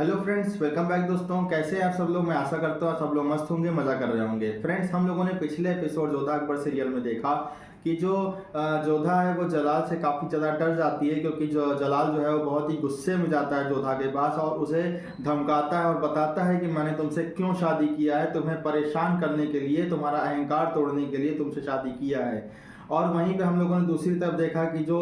Hello friends, welcome back दोस्तों। कैसे हैं आप सब लोग। मैं आशा करता हूँ सब लोग मस्त होंगे, मजा कर रहे होंगे। फ्रेंड्स, हम लोगों ने पिछले एपिसोड जोधा अकबर सीरियल में देखा कि जो जोधा है वो जलाल से काफ़ी ज़्यादा डर जाती है, क्योंकि जो जलाल जो है वो बहुत ही गुस्से में जाता है जोधा के पास और उसे धमकाता है और बताता है कि मैंने तुमसे क्यों शादी किया है, तुम्हें परेशान करने के लिए, तुम्हारा अहंकार तोड़ने के लिए तुमसे शादी किया है। और वहीं पे हम लोगों ने दूसरी तरफ देखा कि जो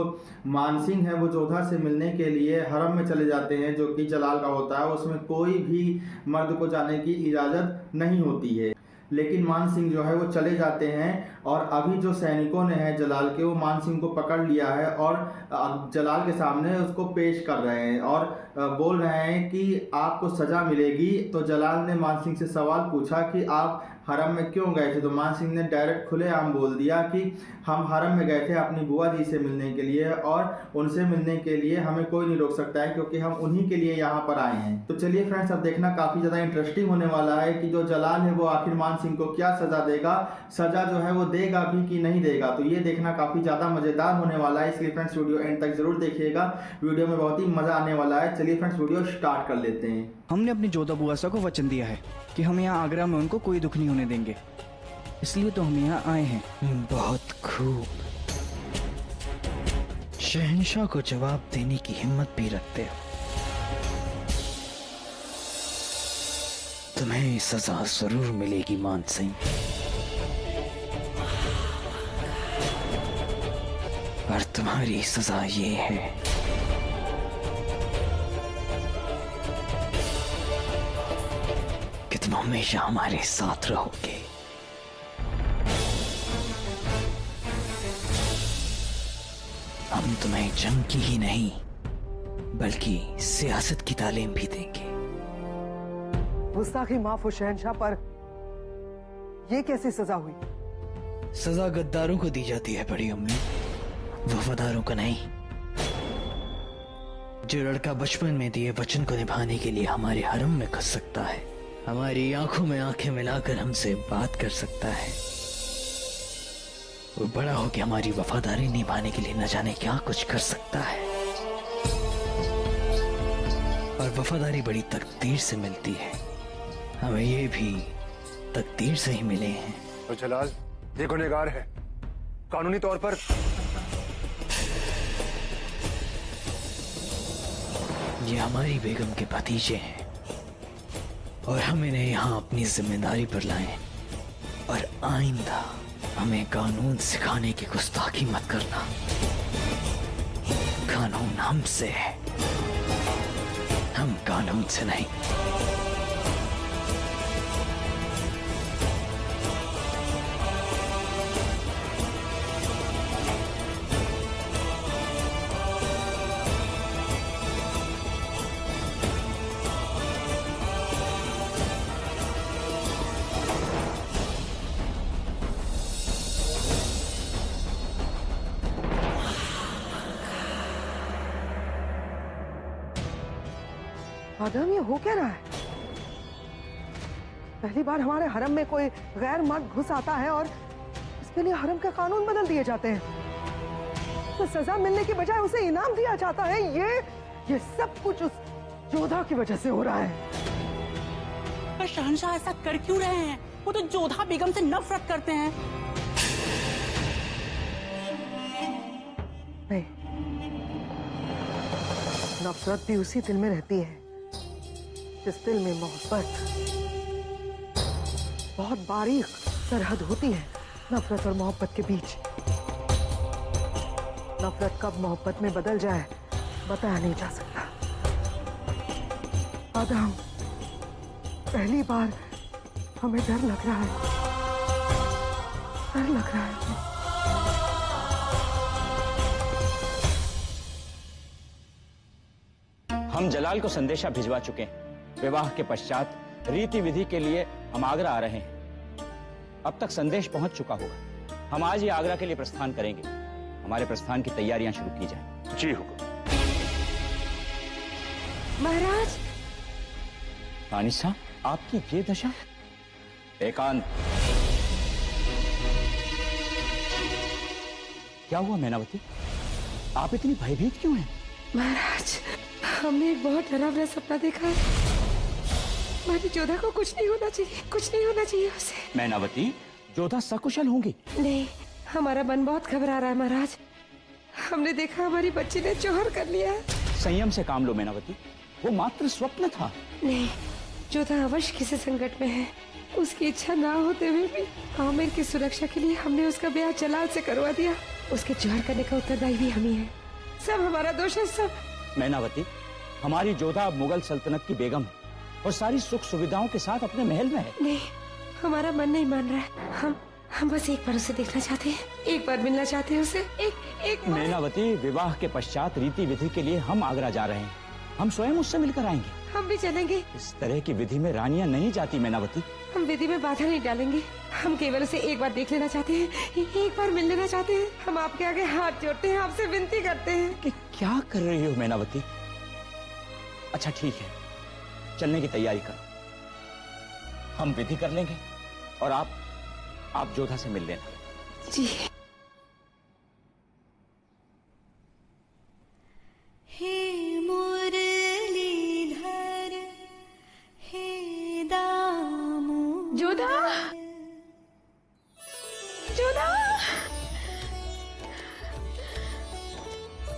मानसिंह है वो जोधा से मिलने के लिए हरम में चले जाते हैं, जो कि जलाल का होता है। उसमें कोई भी मर्द को जाने की इजाज़त नहीं होती है, लेकिन मान सिंह जो है वो चले जाते हैं। और अभी जो सैनिकों ने है जलाल के, वो मान सिंह को पकड़ लिया है और जलाल के सामने उसको पेश कर रहे हैं और बोल रहे हैं कि आपको सज़ा मिलेगी। तो जलाल ने मान सिंह से सवाल पूछा कि आप हरम में क्यों गए थे, तो मान सिंह ने डायरेक्ट खुलेआम बोल दिया कि हम हरम में गए थे अपनी बुआ जी से मिलने के लिए, और उनसे मिलने के लिए हमें कोई नहीं रोक सकता है, क्योंकि हम उन्हीं के लिए यहाँ पर आए हैं। तो चलिए फ्रेंड्स, अब देखना काफ़ी ज़्यादा इंटरेस्टिंग होने वाला है कि जो जलाल है वो आखिर मान सिंह को क्या सज़ा देगा, सज़ा जो है वो देगा भी कि नहीं देगा। तो ये देखना काफ़ी ज़्यादा मज़ेदार होने वाला है, इसलिए फ्रेंड्स वीडियो एंड तक जरूर देखिएगा। वीडियो में बहुत ही मज़ा आने वाला है। चलिए फ्रेंड्स, वीडियो स्टार्ट कर लेते हैं। हमने अपनी जोधा बुआसा को वचन दिया है कि हम यहाँ आगरा में उनको कोई दुख नहीं होने देंगे, इसलिए तो हम यहाँ आए हैं। बहुत खूब। शहंशाह को जवाब देने की हिम्मत भी रखते हो। तुम्हें सजा जरूर मिलेगी मान सिंह, और तुम्हारी सजा ये है कि तुम हमेशा हमारे साथ रहोगे। हम तुम्हें जंग की ही नहीं बल्कि सियासत की तालीम भी देंगे। गुस्ताखी माफ हो शहंशाह, पर ये कैसी सजा हुई? सजा गद्दारों को दी जाती है बड़ी अम्मी, वफादारों को नहीं। जो लड़का बचपन में दिए वचन को निभाने के लिए हमारे हरम में घुस सकता है, हमारी आंखों में आंखें मिलाकर हमसे बात कर सकता है, वो बड़ा होकर हमारी वफादारी निभाने के लिए न जाने क्या कुछ कर सकता है। और वफादारी बड़ी तकदीर से मिलती है, हमें ये भी तकदीर से ही मिले हैं। तो जलाल ये गुनहगार है, कानूनी तौर पर ये हमारी बेगम के भतीजे हैं और हम इन्हें यहाँ अपनी जिम्मेदारी पर लाए, और आइंदा हमें कानून सिखाने की गुस्ताखी मत करना। कानून हमसे है, हम कानून से नहीं। आदम, ये हो क्या रहा है? पहली बार हमारे हरम में कोई गैर मर्द घुस आता है और इसके लिए हरम के कानून बदल दिए जाते हैं। तो सजा मिलने की बजाय उसे इनाम दिया जाता है। ये सब कुछ उस जोधा की वजह से हो रहा है। पर शहंशाह ऐसा कर क्यों रहे हैं? वो तो जोधा बेगम से नफरत करते हैं। नहीं, नफरत भी उसी दिल में रहती है जिस दिल में मोहब्बत। बहुत बारीक सरहद होती है नफरत और मोहब्बत के बीच। नफरत कब मोहब्बत में बदल जाए बताया नहीं जा सकता। आदम, पहली बार हमें डर लग रहा है, डर लग रहा है। हम जलाल को संदेशा भिजवा चुके हैं। विवाह के पश्चात रीति विधि के लिए हम आगरा आ रहे हैं। अब तक संदेश पहुंच चुका होगा। हम आज ही आगरा के लिए प्रस्थान करेंगे। हमारे प्रस्थान की तैयारियां शुरू की जाएं। जी हुक्म। महाराज, तानिशा, आपकी ये दशा। एकांत, क्या हुआ मैनावती? आप इतनी भयभीत क्यों हैं? महाराज, हमने एक बहुत डरावना सपना देखा है। हमारी जोधा को कुछ नहीं होना चाहिए, कुछ नहीं होना चाहिए उसे। मैनावती, जोधा सकुशल होंगी। नहीं, हमारा मन बहुत घबरा रहा है महाराज। हमने देखा हमारी बच्ची ने जौहर कर लिया है। संयम से काम लो मैनावती, वो मात्र स्वप्न था। नहीं, जोधा अवश्य किसी संकट में है। उसकी इच्छा ना होते हुए भी आमिर की सुरक्षा के लिए हमने उसका ब्याह जलाल से करवा दिया। उसके जौहर करने का उत्तरदायी भी हम ही है। सब हमारा दोष है, सब। मैनावती, हमारी जोधा अब मुगल सल्तनत की बेगम है और सारी सुख सुविधाओं के साथ अपने महल में है। नहीं, हमारा मन नहीं मान रहा है। हम बस एक बार उसे देखना चाहते हैं, एक बार मिलना चाहते हैं उसे, एक बार। मैनावती, विवाह के पश्चात रीति विधि के लिए हम आगरा जा रहे हैं। हम स्वयं उससे मिलकर आएंगे। हम भी चलेंगे। इस तरह की विधि में रानियां नहीं जाती मैनावती। हम विधि में बाधा नहीं डालेंगे। हम केवल उसे एक बार देख लेना चाहते हैं, एक बार मिल लेना चाहते हैं। हम आपके आगे हाथ जोड़ते हैं, आपसे विनती करते हैं। कि क्या कर रही हो मैनावती? अच्छा ठीक है, चलने की तैयारी करो। हम विधि कर लेंगे और आप जोधा से मिल लेना। जी। हे मुरलीधर, हे दामोदर। जोधा, जोधा,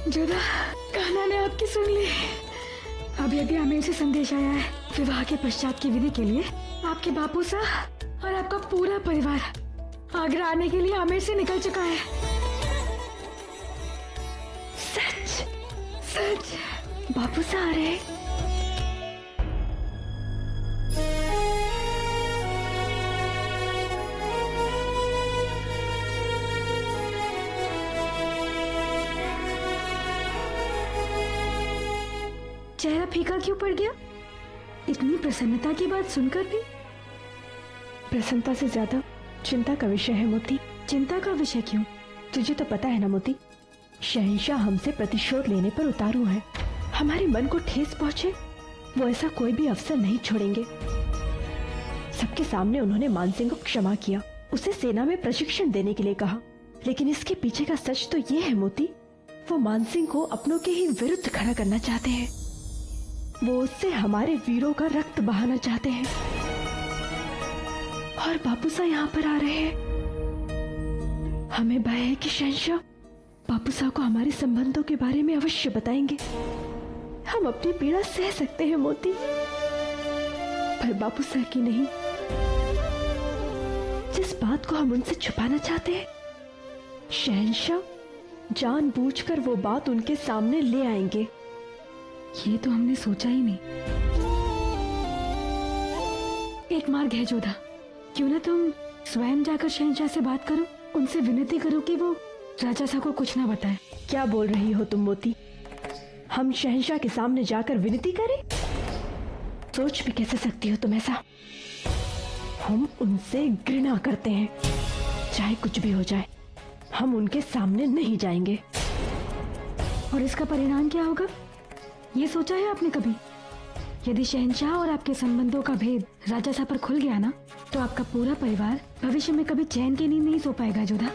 जोधा, कान्हा ने आपकी सुन ली। अभी आमिर से संदेश आया है। विवाह के पश्चात की विधि के लिए आपके बापू साहब और आपका पूरा परिवार आगरा आने के लिए आमिर से निकल चुका है। सच सच बापू साहब आ रहे हैं। चेहरा फीका क्यों पड़ गया? इतनी प्रसन्नता की बात सुनकर भी? प्रसन्नता से ज्यादा चिंता का विषय है मोती। चिंता का विषय क्यों? तुझे तो पता है ना मोती, शहंशाह हमसे प्रतिशोध लेने पर उतारू है। हमारे मन को ठेस पहुंचे वो ऐसा कोई भी अवसर नहीं छोड़ेंगे। सबके सामने उन्होंने मानसिंह को क्षमा किया, उसे सेना में प्रशिक्षण देने के लिए कहा, लेकिन इसके पीछे का सच तो ये है मोती, वो मानसिंह को अपनों के ही विरुद्ध खड़ा करना चाहते हैं। वो उससे हमारे वीरों का रक्त बहाना चाहते हैं। और बापू साहब यहाँ पर आ रहे हैं। हमें भय है कि शहंशाह बापू साहब को हमारे संबंधों के बारे में अवश्य बताएंगे। हम अपनी पीड़ा सह सकते हैं मोती, पर बापू साहब की नहीं। जिस बात को हम उनसे छुपाना चाहते हैं, शहंशाह जानबूझकर वो बात उनके सामने ले आएंगे। ये तो हमने सोचा ही नहीं। एक मार्ग है जोधा, क्यों ना तुम स्वयं जाकर शहंशाह से बात करो, उनसे विनती करो कि वो राजा साहब को कुछ ना बताए। क्या बोल रही हो तुम मोती? हम शहंशाह के सामने जाकर विनती करें? सोच भी कैसे सकती हो तुम ऐसा? हम उनसे घृणा करते हैं, चाहे कुछ भी हो जाए हम उनके सामने नहीं जाएंगे। और इसका परिणाम क्या होगा, ये सोचा है आपने कभी? यदि शहंशाह और आपके संबंधों का भेद राजा साहब पर खुल गया ना, तो आपका पूरा परिवार भविष्य में कभी चैन की नींद नहीं सो पाएगा जोधा।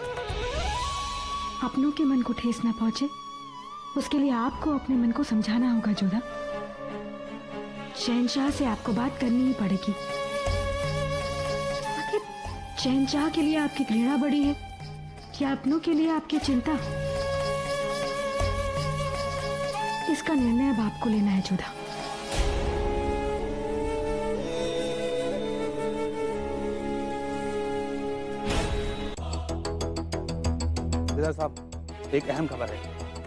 अपनों के मन को ठेस ना पहुंचे, उसके लिए आपको अपने मन को समझाना होगा जोधा। शहंशाह से आपको बात करनी ही पड़ेगी। आखिर शहंशाह के लिए आपकी घृणा बड़ी है या अपनों के लिए आपकी चिंता? इसका निर्णय अब आपको लेना है जोधा। साहब, एक अहम खबर है।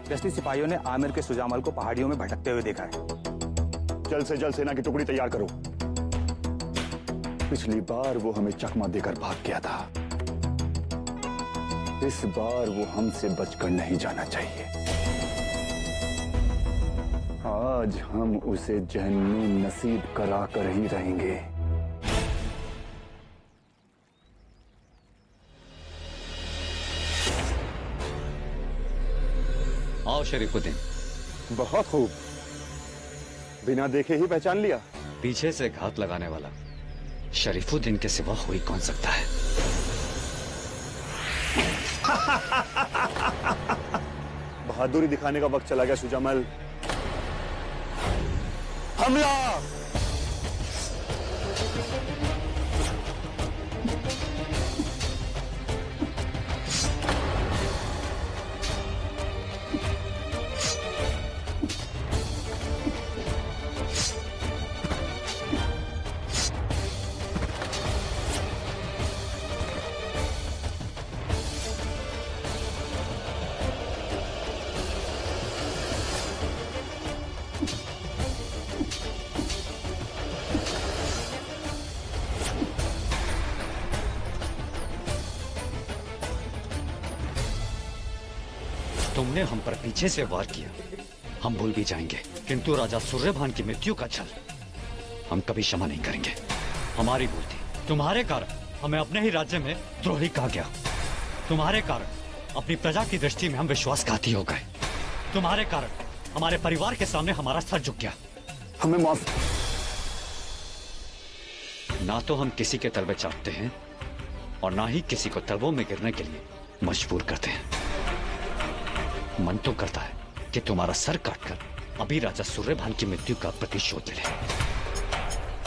गश्ती सिपाहियों ने आमिर के सुजामल को पहाड़ियों में भटकते हुए देखा है। जल्द से जल्द सेना की टुकड़ी तैयार करो। पिछली बार वो हमें चकमा देकर भाग गया था, इस बार वो हमसे बचकर नहीं जाना चाहिए। आज हम उसे जहन्नुम नसीब करा कर ही रहेंगे। आओ शरीफुद्दीन। बहुत खूब, बिना देखे ही पहचान लिया। पीछे से घात लगाने वाला शरीफुद्दीन के सिवा हो ही कौन सकता है? बहादुरी दिखाने का वक्त चला गया सुजामल। हमला। तुमने हम पर पीछे से वार किया, हम भूल भी जाएंगे, किंतु राजा सूर्यभान की मृत्यु का छल हम कभी क्षमा नहीं करेंगे। हमारी भूल थी, तुम्हारे कारण हमें अपने ही राज्य में द्रोही कहा गया। तुम्हारे कारण अपनी प्रजा की दृष्टि में हम विश्वासघाती हो गए। तुम्हारे कारण हमारे परिवार के सामने हमारा सर झुक गया। हमें माफ। ना तो हम किसी के तलवे चाटते हैं और ना ही किसी को तलवों में गिरने के लिए मजबूर करते हैं। मन तो करता है कि तुम्हारा सर काटकर अभी राजा सूर्यभान की मृत्यु का प्रतिशोध ले,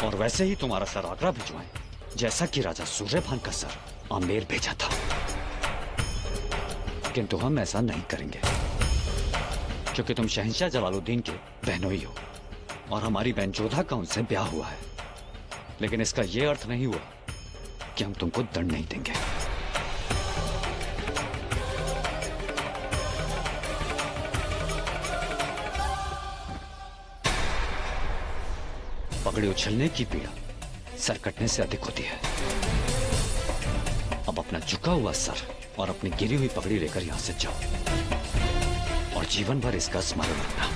और वैसे ही तुम्हारा सर आगरा भिजवाएं, जैसा कि राजा सूर्यभान का सर आमेर भेजा था। किंतु हम ऐसा नहीं करेंगे, क्योंकि तुम शहंशाह जलालुद्दीन के बहनोई हो और हमारी बहन जोधा का उनसे ब्याह हुआ है। लेकिन इसका यह अर्थ नहीं हुआ कि हम तुमको दंड नहीं देंगे। पगड़ी उछलने की पीड़ा सर कटने से अधिक होती है। अब अपना झुका हुआ सर और अपनी गिरी हुई पगड़ी लेकर यहां से जाओ और जीवन भर इसका स्मरण रखना।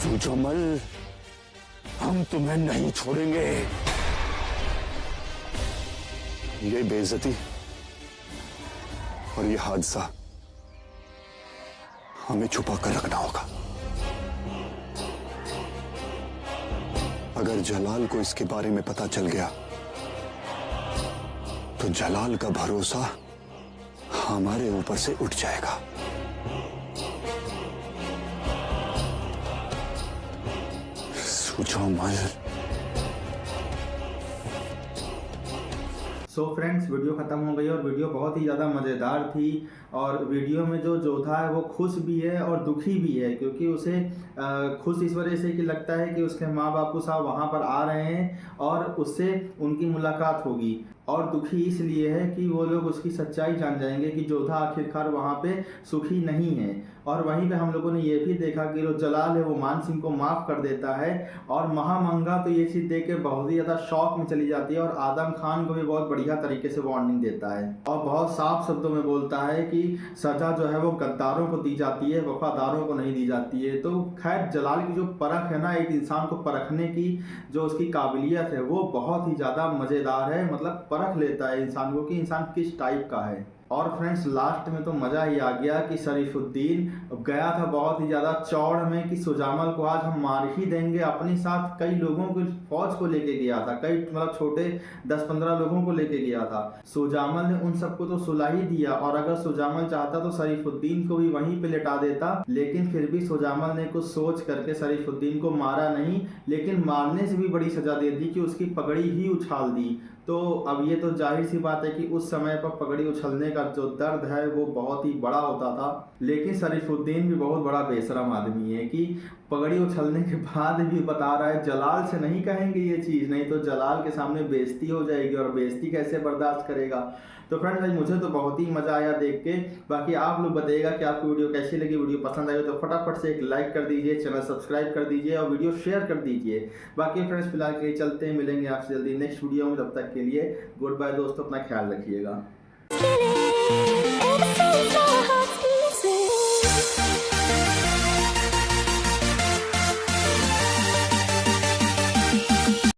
सुजमल, हम तुम्हें नहीं छोड़ेंगे। ये बेइज्जती और ये हादसा हमें छुपा कर रखना होगा। अगर जलाल को इसके बारे में पता चल गया तो जलाल का भरोसा हमारे ऊपर से उठ जाएगा। सो फ्रेंड्स, वीडियो ख़त्म हो गई और वीडियो बहुत ही ज़्यादा मज़ेदार थी। और वीडियो में जो जोधा है वो खुश भी है और दुखी भी है, क्योंकि उसे खुश इस वजह से कि लगता है कि उसके माँ बापू साहब वहाँ पर आ रहे हैं और उससे उनकी मुलाकात होगी, और दुखी इसलिए है कि वो लोग उसकी सच्चाई जान जाएंगे कि जोधा आखिरकार वहाँ पे सुखी नहीं है। और वहीं पे हम लोगों ने ये भी देखा कि जो जलाल है वो मान सिंह को माफ़ कर देता है, और महामंगा तो ये चीज़ देख के बहुत ही ज़्यादा शौक में चली जाती है और आदम खान को भी बहुत बढ़िया तरीके से वार्निंग देता है और बहुत साफ शब्दों में बोलता है कि सज़ा जो है वो गद्दारों को दी जाती है, वफादारों को नहीं दी जाती है। तो खैर, जलाल की जो परख है ना, एक इंसान को परखने की जो उसकी काबिलियत है वो बहुत ही ज़्यादा मज़ेदार है। मतलब परख लेता है इंसान को कि इंसान किस टाइप का है। और फ्रेंड्स, लास्ट में तो मज़ा ही आ गया कि शरीफुद्दीन गया था बहुत ही ज़्यादा चौड़ में कि सुजामल को आज हम मार ही देंगे। अपने साथ कई लोगों की फौज को लेके गया था, कई मतलब छोटे 10-15 लोगों को लेके गया था। सुजामल ने उन सबको तो सुला ही दिया, और अगर सुजामल चाहता तो शरीफुद्दीन को भी वहीं पे लेटा देता, लेकिन फिर भी सुजामल ने कुछ सोच करके शरीफुद्दीन को मारा नहीं, लेकिन मारने से भी बड़ी सज़ा दे दी कि उसकी पगड़ी ही उछाल दी। तो अब ये तो जाहिर सी बात है कि उस समय पर पगड़ी उछलने का जो दर्द है वो बहुत ही बड़ा होता था। लेकिन शरीफुद्दीन भी बहुत बड़ा बेशरम आदमी है कि पगड़ी उछलने के बाद भी बता रहा है जलाल से नहीं कहेंगे ये चीज़, नहीं तो जलाल के सामने बेइज्जती हो जाएगी, और बेइज्जती कैसे बर्दाश्त करेगा। तो फ्रेंड्स, भाई मुझे तो बहुत ही मज़ा आया देख के। बाकी आप लोग बताइएगा कि आपको वीडियो कैसी लगी। वीडियो पसंद आई तो फटाफट से एक लाइक कर दीजिए, चैनल सब्सक्राइब कर दीजिए और वीडियो शेयर कर दीजिए। बाकी फ्रेंड्स, फिलहाल के चलते हैं, मिलेंगे आपसे जल्दी नेक्स्ट वीडियो में। तब तक के लिए गुड बाय दोस्तों, अपना ख्याल रखिएगा।